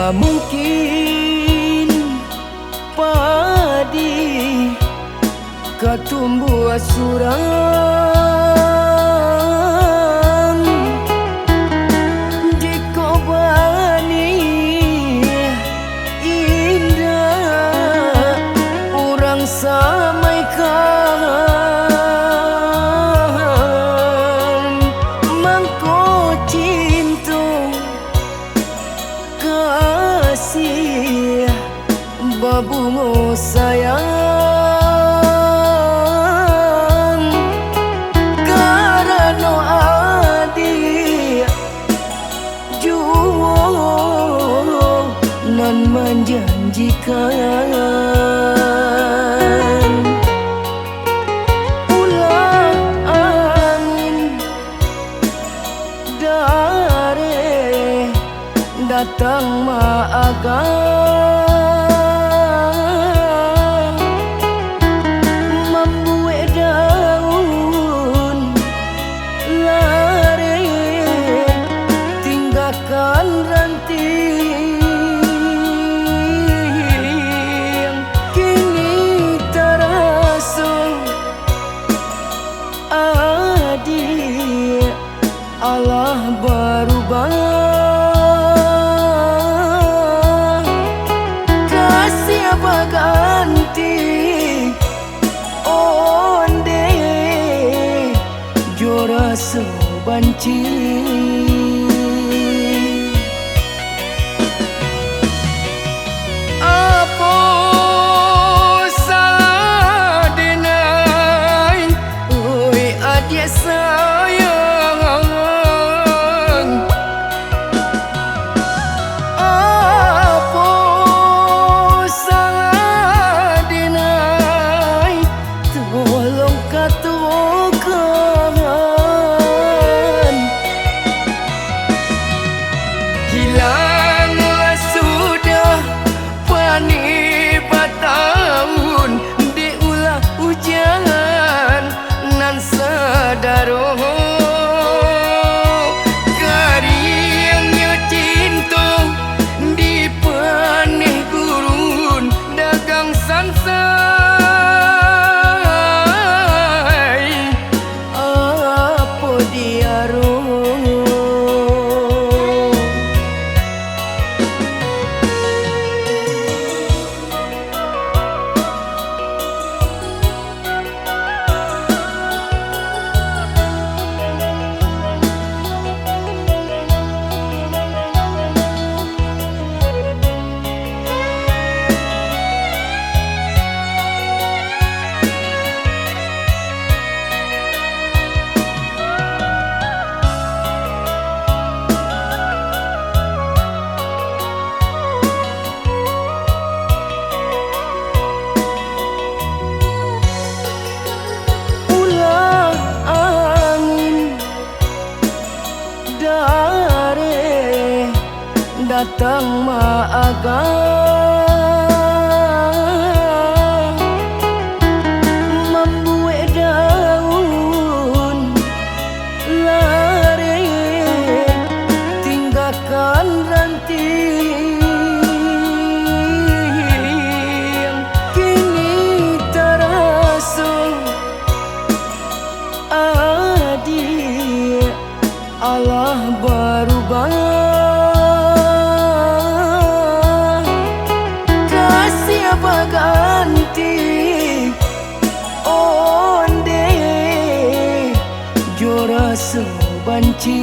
mungkin padi katumbuh surang jika bani indah orang samaikan mangko cinta kasih babungo sayang karena adik juo nan menjanjikan ulah angin dari datang maagang membuat daun lari tinggalkan ranting kini terasa adik Allah berubah ganti onde jora sebanci apa salah denai oi adik sayang apa tolong katakan hilanglah sudah pani batahun diulah hujan nan sadaro kariangnya cinta di panih gurun dagang sansa datang maagang membuat daun lari tinggalkan ranting kini terasa adik Allah berubah ganti onde jora sebanci